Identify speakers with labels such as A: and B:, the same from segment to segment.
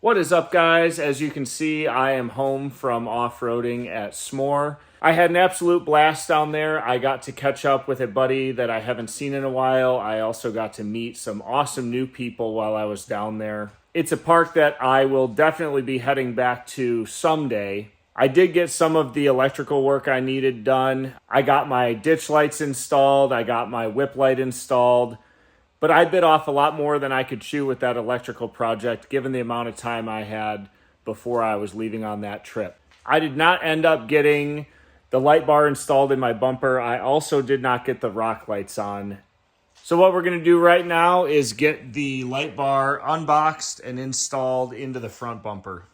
A: What is up, guys? As you can see, I am home from off-roading at S'more. I had an absolute blast down there. I got to catch up with a buddy that I haven't seen in a while. I also got to meet some awesome new people while I was down there. It's a park that I will definitely be heading back to someday. I did get some of the electrical work I needed done. I got my ditch lights installed. I got my whip light installed. But I bit off a lot more than I could chew with that electrical project, given the amount of time I had before I was leaving on that trip. I did not end up getting the light bar installed in my bumper. I also did not get the rock lights on. So what we're gonna do right now is get the light bar unboxed and installed into the front bumper.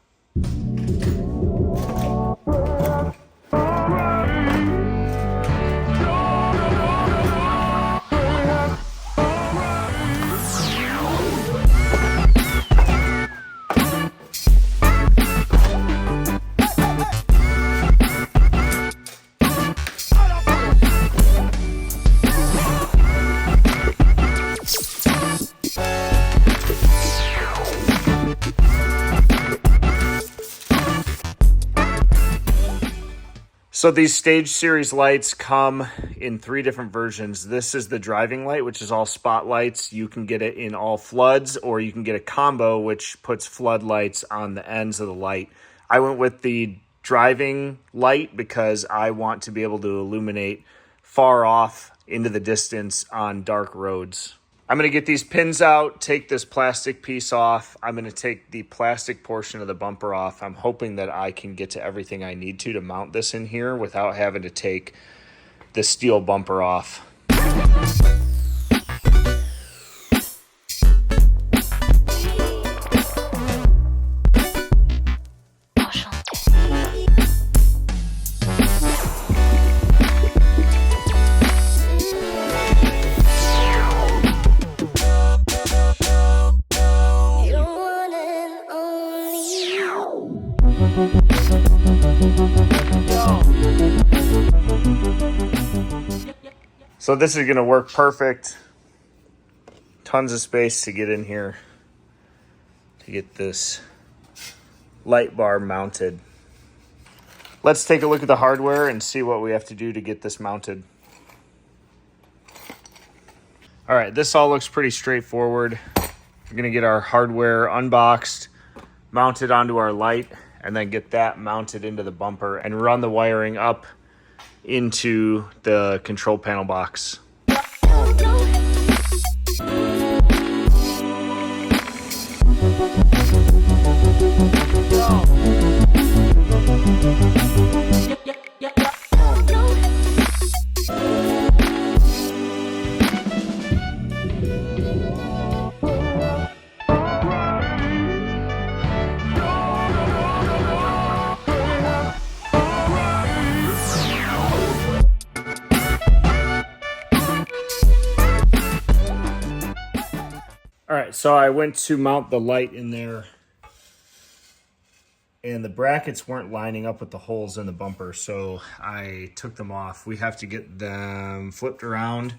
A: So these Stage Series lights come in 3 different versions. This is the driving light, which is all spotlights. You can get it in all floods, or you can get a combo, which puts floodlights on the ends of the light. I went with the driving light because I want to be able to illuminate far off into the distance on dark roads. I'm going to get these pins out, take this plastic piece off. I'm going to take the plastic portion of the bumper off. I'm hoping that I can get to everything I need to mount this in here without having to take the steel bumper off. So this is going to work perfect. Tons of space to get in here to get this light bar mounted. Let's take a look at the hardware and see what we have to do to get this mounted. All right, this all looks pretty straightforward. We're going to get our hardware unboxed, mounted onto our light, and then get that mounted into the bumper and run the wiring up into the control panel box. All right, so I went to mount the light in there, and the brackets weren't lining up with the holes in the bumper, so I took them off. We have to get them flipped around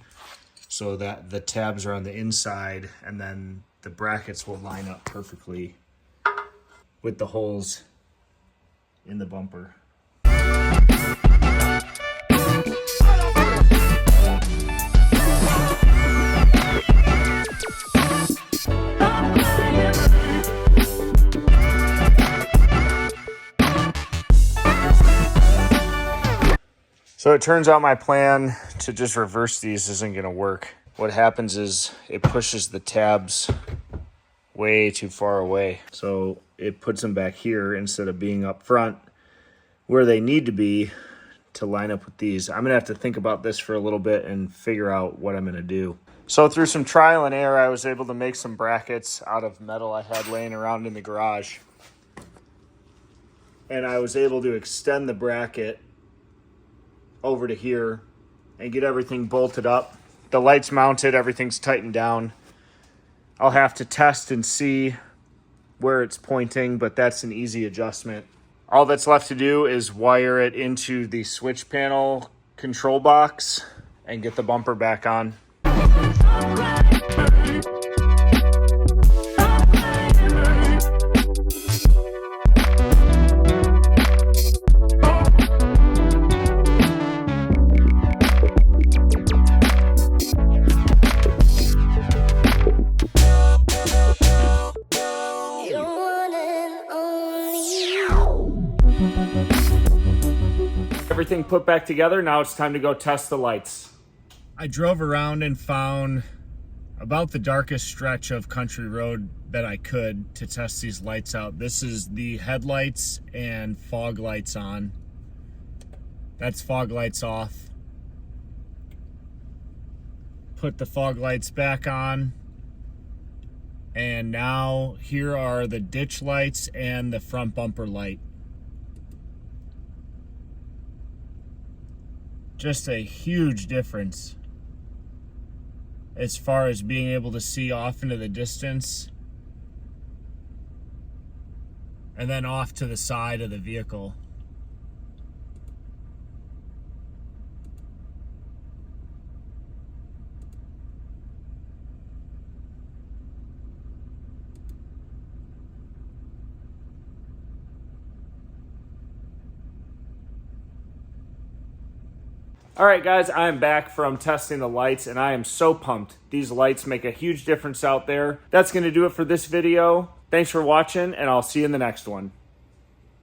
A: so that the tabs are on the inside, and then the brackets will line up perfectly with the holes in the bumper. So it turns out my plan to just reverse these isn't going to work. What happens is it pushes the tabs way too far away. So it puts them back here instead of being up front where they need to be to line up with these. I'm going to have to think about this for a little bit and figure out what I'm going to do. So through some trial and error, I was able to make some brackets out of metal I had laying around in the garage. And I was able to extend the bracket over to here and get everything bolted up. The light's mounted, everything's tightened down. I'll have to test and see where it's pointing, but that's an easy adjustment. All that's left to do is wire it into the switch panel control box and get the bumper back on. Everything put back together, now it's time to go test the lights. I drove around and found about the darkest stretch of country road that I could to test these lights out. This is the headlights and fog lights on. That's fog lights off. Put the fog lights back on. And now here are the ditch lights and the front bumper light. Just a huge difference as far as being able to see off into the distance and then off to the side of the vehicle. All right, guys, I'm back from testing the lights, and I am so pumped. These lights make a huge difference out there. That's going to do it for this video. Thanks for watching, and I'll see you in the next one.